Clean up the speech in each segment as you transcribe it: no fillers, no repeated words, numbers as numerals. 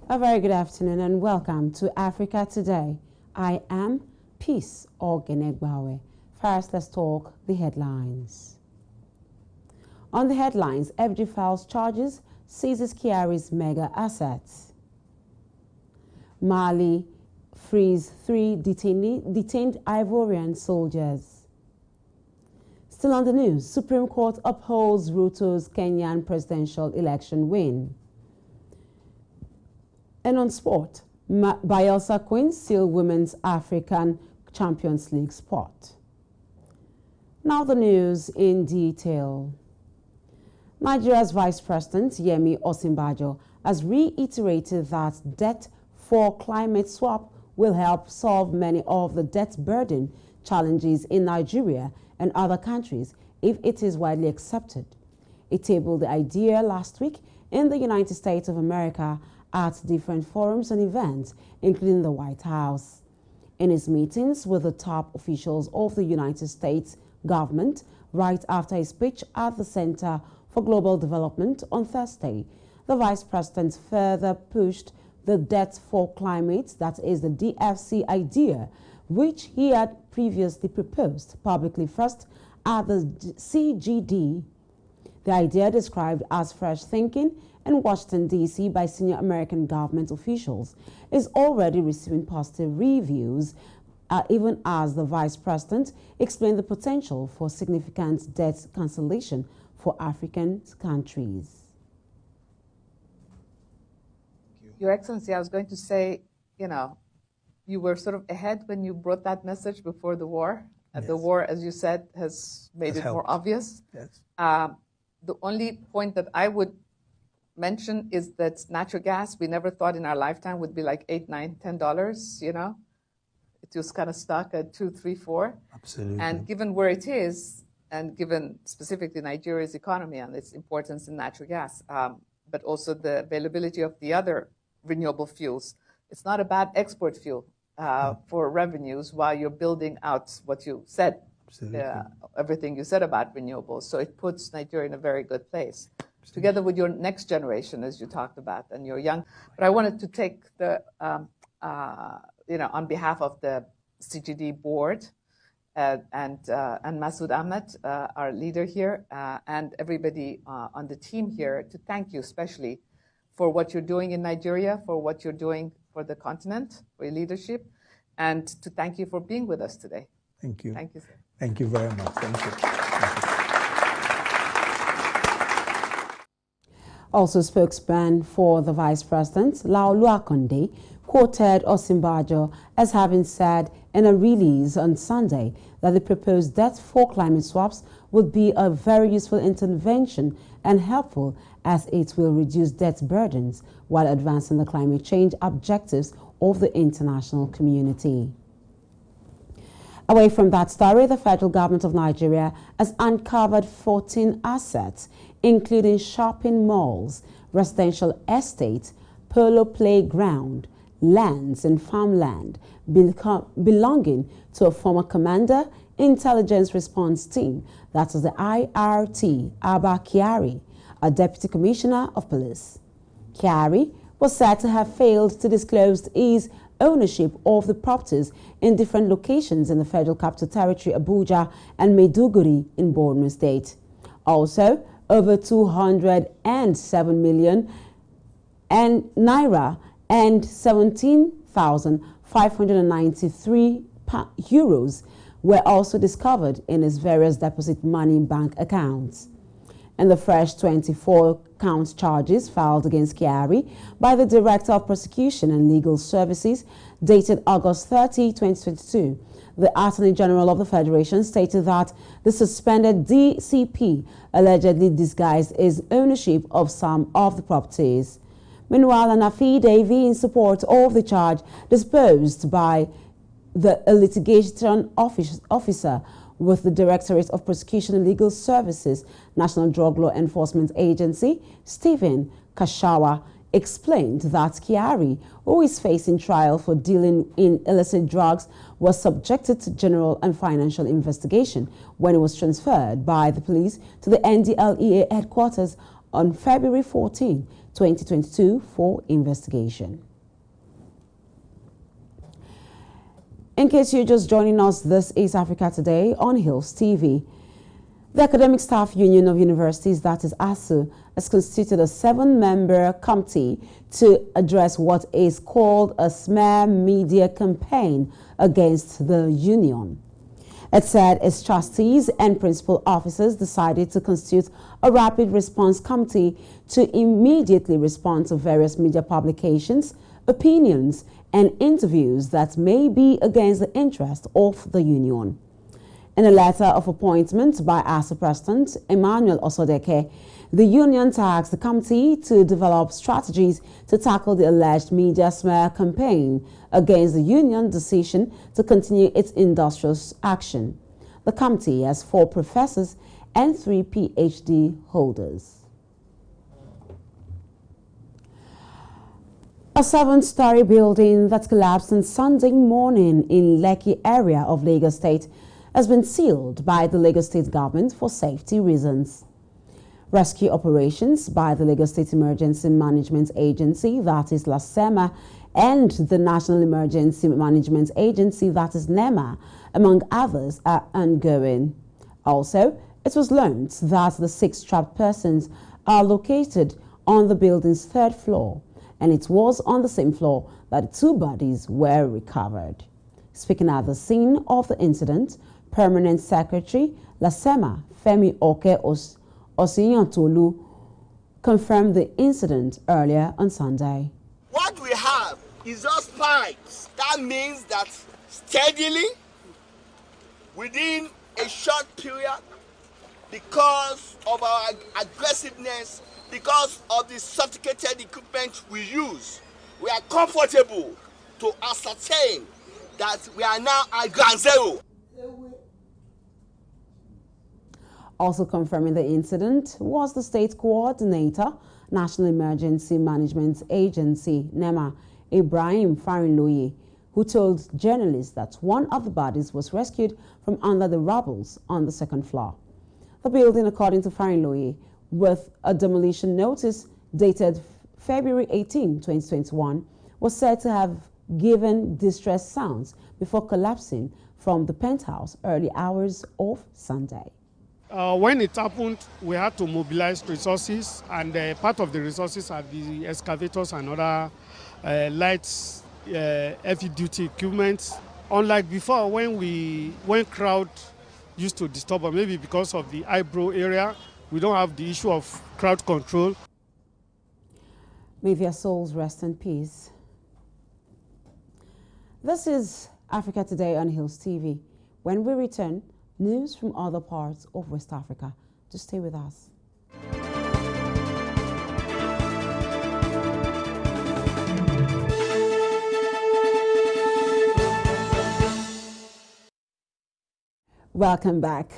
A very good afternoon and welcome to Africa Today. I am Peace Ogenegbawe. First, let's talk the headlines. On the headlines, FG files charges, seizes Kyari'S mega assets. Mali frees 3 detained Ivorian soldiers. Still on the news, Supreme Court upholds Ruto's Kenyan presidential election win. And on sport, Bielsa Queens seal Women's African Champions League spot. Now the news in detail. Nigeria's Vice President Yemi Osinbajo has reiterated that debt for climate swap will help solve many of the debt burden challenges in Nigeria and other countries if it is widely accepted. He tabled the idea last week in the United States of America at different forums and events, including the White House. In his meetings with the top officials of the United States government, right after his speech at the Center for Global Development on Thursday, the Vice President further pushed the Debt for Climate, that is the DFC idea, which he had previously proposed publicly first at the CGD. The idea, described as fresh thinking in Washington, D.C. by senior American government officials, is already receiving positive reviews, even as the Vice President explained the potential for significant debt cancellation for African countries. Your Excellency, I was going to say, you were sort of ahead when you brought that message before the war. Yes. The war, as you said, has made it more obvious. Yes. The only point that I would mention is that natural gas, we never thought in our lifetime would be like $8, $9, $10, It was kind of stuck at 2, 3, 4. Absolutely. And given where it is, and given specifically Nigeria's economy and its importance in natural gas, but also the availability of the other renewable fuels, it's not a bad export fuel for revenues while you're building out what you said, everything you said about renewables. So it puts Nigeria in a very good place, together with your next generation, as you talked about, and you're young. But I wanted to take the, on behalf of the CGD board and Masood Ahmed, our leader here, and everybody on the team here, to thank you especially for what you're doing in Nigeria, for what you're doing for the continent, for your leadership, and to thank you for being with us today. Thank you. Thank you, sir. Thank you very much. Thank you. Also, spokesman for the Vice President, Laolu Akonde, quoted Osinbajo as having said in a release on Sunday that the proposed debt for climate swaps would be a very useful intervention and helpful, as it will reduce debt burdens while advancing the climate change objectives of the international community. Away from that story, the federal government of Nigeria has uncovered 14 assets, including shopping malls, residential estates, polo playground, lands and farmland belonging to a former commander, intelligence response team, that is the IRT, Abba Kyari, a deputy commissioner of police. Kyari was said to have failed to disclose his ownership of the properties in different locations in the Federal Capital Territory, Abuja, and Maiduguri in Borno State. Also, over 207 million naira and 17,593 euros were also discovered in his various deposit money bank accounts. And the fresh 24-count charges filed against Kyari by the Director of Prosecution and Legal Services, dated August 30, 2022. The Attorney General of the Federation stated that the suspended DCP allegedly disguised his ownership of some of the properties. Meanwhile, an affidavit in support of the charge disposed by the litigation officer with the Directorate of Prosecution and Legal Services, National Drug Law Enforcement Agency, Stephen Kashawa, explained that Kyari, who is facing trial for dealing in illicit drugs, was subjected to general and financial investigation when he was transferred by the police to the NDLEA headquarters on February 14, 2022 for investigation. In case you're just joining us, this is Africa Today on Hills TV. The Academic Staff Union of Universities, that is ASU, has constituted a 7-member committee to address what is called a smear media campaign against the union. It said its trustees and principal officers decided to constitute a rapid response committee to immediately respond to various media publications, opinions, and interviews that may be against the interest of the union. In a letter of appointment by ASU President Emmanuel Osodeke, the union tasked the committee to develop strategies to tackle the alleged media smear campaign against the union decision to continue its industrial action. The committee has 4 professors and 3 PhD holders. A 7-story building that collapsed on Sunday morning in Lekki area of Lagos State has been sealed by the Lagos State government for safety reasons. Rescue operations by the Lagos State Emergency Management Agency, that is LASEMA, and the National Emergency Management Agency, that is NEMA, among others, are ongoing. Also, it was learned that the 6 trapped persons are located on the building's 3rd floor, and it was on the same floor that the 2 bodies were recovered. Speaking at the scene of the incident, Permanent Secretary LASEMA Femi Oke Osiyantolu confirmed the incident earlier on Sunday. What we have is just pipes. That means that steadily, within a short period, because of our aggressiveness, because of the sophisticated equipment we use, we are comfortable to ascertain that we are now at ground zero. Also confirming the incident was the state coordinator, National Emergency Management Agency, NEMA, Ibrahim Farinloye, who told journalists that one of the bodies was rescued from under the rubbles on the 2nd floor. The building, according to Farinloye, with a demolition notice dated February 18, 2021, was said to have given distress sounds before collapsing from the penthouse early hours of Sunday. When it happened, we had to mobilize resources, and part of the resources are the excavators and other lights, heavy-duty equipment. Unlike before, when crowd used to disturb us, maybe because of the eyebrow area, we don't have the issue of crowd control. May their souls rest in peace. This is Africa Today on Hills TV. When we return, news from other parts of West Africa. Just stay with us. Welcome back.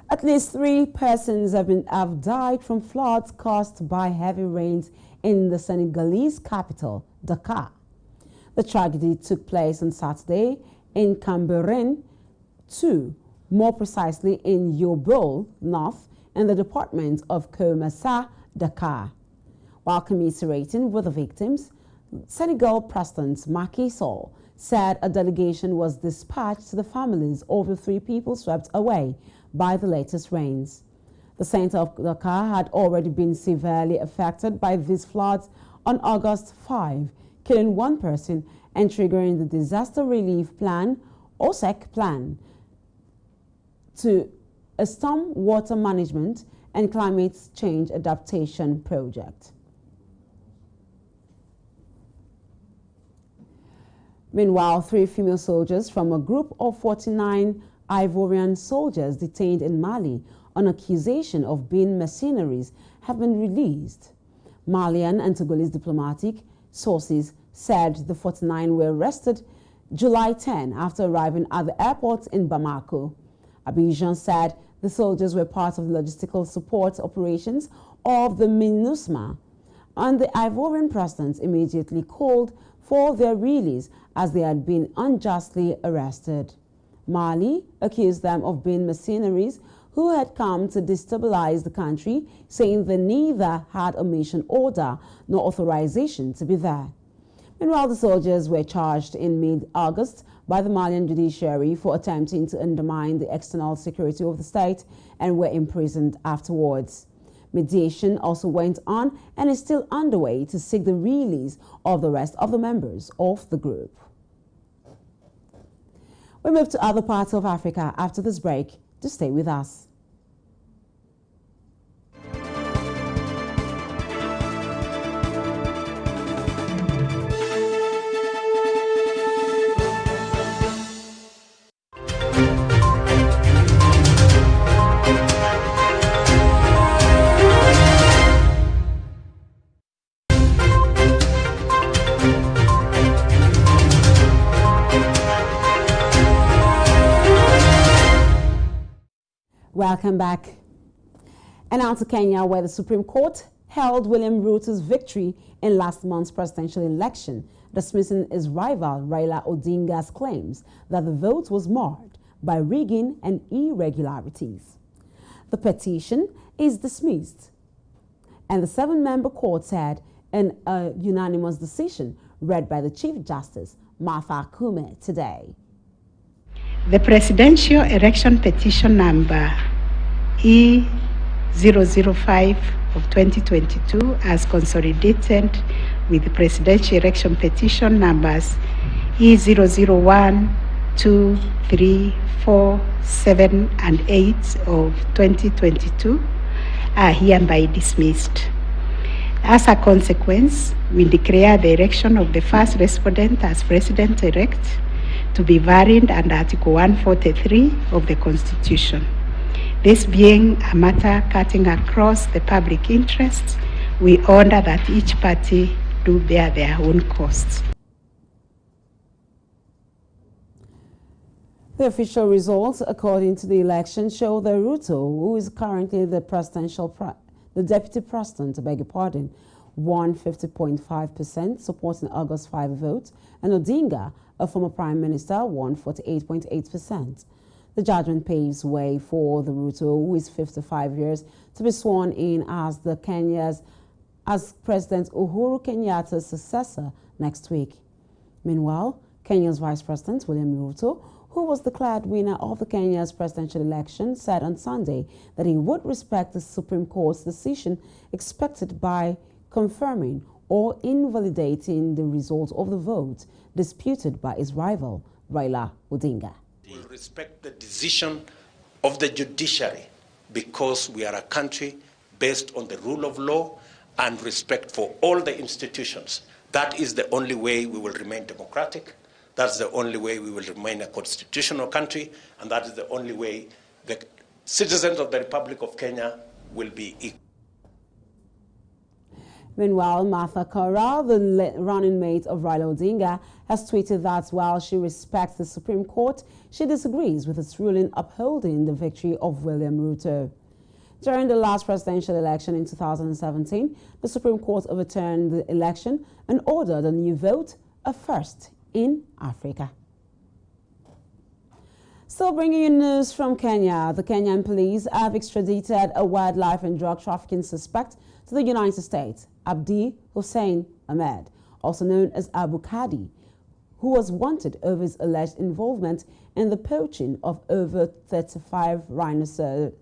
At least 3 persons have died from floods caused by heavy rains in the Senegalese capital, Dakar. The tragedy took place on Saturday in Cambérène, 2, more precisely in Yobol North in the department of Komassa, Dakar. While commiserating with the victims, Senegal President Macky Sall said a delegation was dispatched to the families of the 3 people swept away by the latest rains. The center of Dakar had already been severely affected by these floods on August 5, killing 1 person and triggering the Disaster Relief Plan, OSEC plan, to a storm water management and climate change adaptation project. Meanwhile, 3 female soldiers from a group of 49 Ivorian soldiers detained in Mali on accusation of being mercenaries have been released. Malian and Togolese diplomatic sources said the 49 were arrested July 10 after arriving at the airport in Bamako. Abidjan said the soldiers were part of the logistical support operations of the MINUSMA, and the Ivorian president immediately called for their release as they had been unjustly arrested. Mali accused them of being mercenaries who had come to destabilize the country, saying they neither had a mission order nor authorization to be there. Meanwhile, the soldiers were charged in mid-August by the Malian judiciary for attempting to undermine the external security of the state and were imprisoned afterwards. Mediation also went on and is still underway to seek the release of the rest of the members of the group. We move to other parts of Africa after this break. To stay with us. Welcome back. And now to Kenya, where the Supreme Court held William Ruto's victory in last month's presidential election, dismissing his rival Raila Odinga's claims that the vote was marred by rigging and irregularities. The petition is dismissed, and the 7-member court said in a unanimous decision read by the Chief Justice, Martha Koome, today. The presidential election petition number E005 of 2022 as consolidated with the presidential election petition numbers E001, 2, 3, 4, 7, and 8 of 2022 are hereby dismissed. As a consequence, we declare the election of the first respondent as president-elect to be varied under Article 143 of the Constitution. This being a matter cutting across the public interest, we order that each party do bear their own costs. The official results, according to the election, show that Ruto, who is currently the deputy president, won 50.5%, supporting August 5 vote, and Odinga, a former prime minister, won 48.8%. The judgment paves way for the Ruto, who is 55 years, to be sworn in as as President Uhuru Kenyatta's successor next week. Meanwhile, Kenya's Vice President William Ruto, who was declared winner of the Kenya's presidential election, said on Sunday that he would respect the Supreme Court's decision, expected by confirming or invalidating the result of the vote disputed by his rival, Raila Odinga. We will respect the decision of the judiciary because we are a country based on the rule of law and respect for all the institutions. That is the only way we will remain democratic. That's the only way we will remain a constitutional country, and that is the only way the citizens of the Republic of Kenya will be equal. Meanwhile, Martha Koome, the running mate of Raila Odinga, has tweeted that while she respects the Supreme Court, she disagrees with its ruling upholding the victory of William Ruto. During the last presidential election in 2017, the Supreme Court overturned the election and ordered a new vote, a first in Africa. Still bringing you news from Kenya, the Kenyan police have extradited a wildlife and drug trafficking suspect to the United States, Abdi Hussein Ahmed, also known as Abu Kadi, who was wanted over his alleged involvement in the poaching of over 35 rhinoceros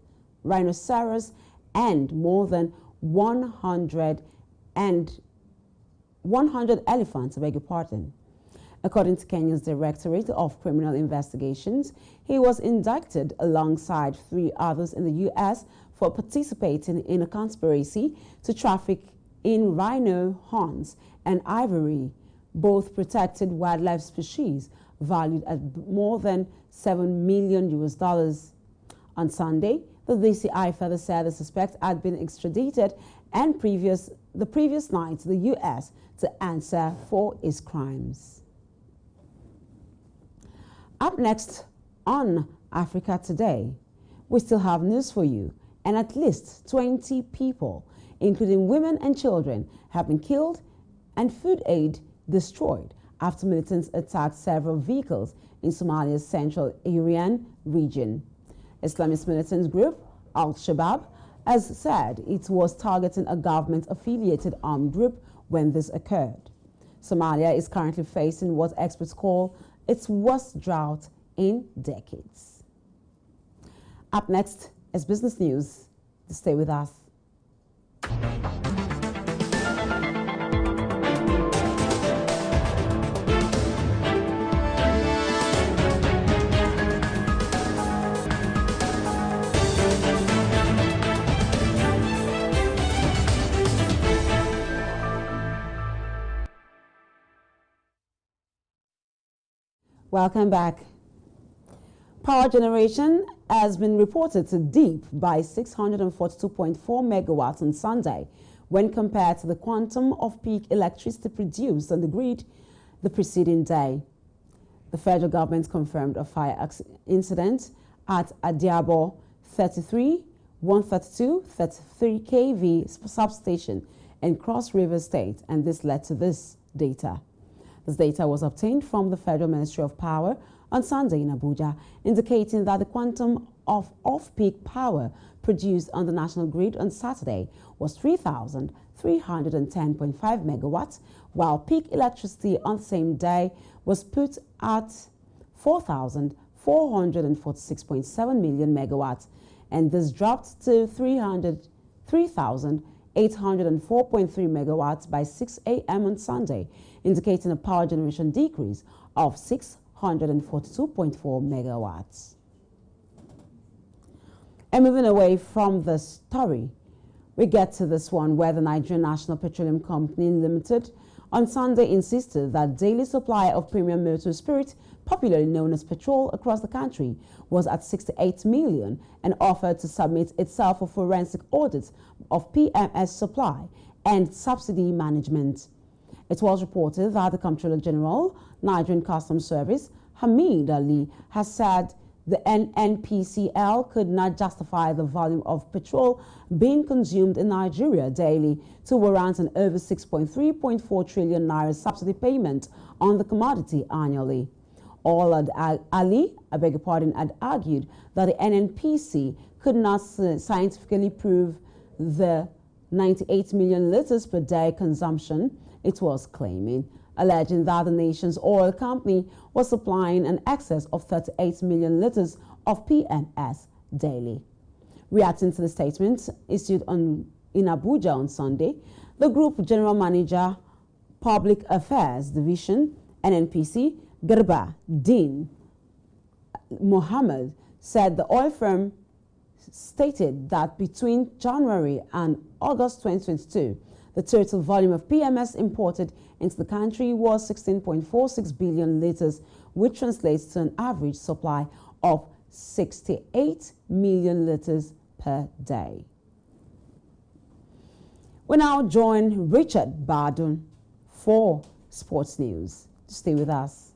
and more than 100 elephants, According to Kenya's Directorate of Criminal Investigations, he was indicted alongside 3 others in the U.S. for participating in a conspiracy to traffic in rhino horns and ivory, both protected wildlife species valued at more than $7 million. On Sunday, the DCI further said the suspect had been extradited and the previous night to the U.S. to answer for his crimes. Up next on Africa Today, we still have news for you, and at least 20 people, including women and children, have been killed and food aid destroyed after militants attacked several vehicles in Somalia's central Irian region. Islamist militant group Al-Shabaab has said it was targeting a government-affiliated armed group when this occurred. Somalia is currently facing what experts call its worst drought in decades. Up next is business news. Stay with us. Welcome back. Power generation has been reported to dip by 642.4 megawatts on Sunday when compared to the quantum of peak electricity produced on the grid the preceding day. The federal government confirmed a fire incident at Adiabo 33, 132, 33 kV substation in Cross River State, and this led to this data. This data was obtained from the Federal Ministry of Power on Sunday in Abuja, indicating that the quantum of off-peak power produced on the national grid on Saturday was 3,310.5 megawatts, while peak electricity on the same day was put at 4,446.7 million megawatts, and this dropped to 3,804.3 megawatts by 6 a.m. on Sunday, indicating a power generation decrease of 642.4 megawatts. And moving away from the story, we get to this one where the Nigerian National Petroleum Company Limited on Sunday insisted that daily supply of premium motor spirit, popularly known as petrol, across the country was at 68 million and offered to submit itself for forensic audits of PMS supply and subsidy management. It was reported that the Comptroller General, Nigerian Customs Service, Hamid Ali, has said the NNPCL could not justify the volume of petrol being consumed in Nigeria daily to warrant an over 6.3.4 trillion naira subsidy payment on the commodity annually. Ali, had argued that the NNPC could not scientifically prove the 98 million liters per day consumption it was claiming, alleging that the nation's oil company was supplying an excess of 38 million liters of PMS daily. Reacting to the statement issued in Abuja on Sunday, the Group General Manager, Public Affairs Division, NNPC, Garba Din Mohammed, said the oil firm stated that between January and August 2022, the total volume of PMS imported into the country was 16.46 billion liters, which translates to an average supply of 68 million liters per day. We now join Richard Bardon for sports news. Stay with us.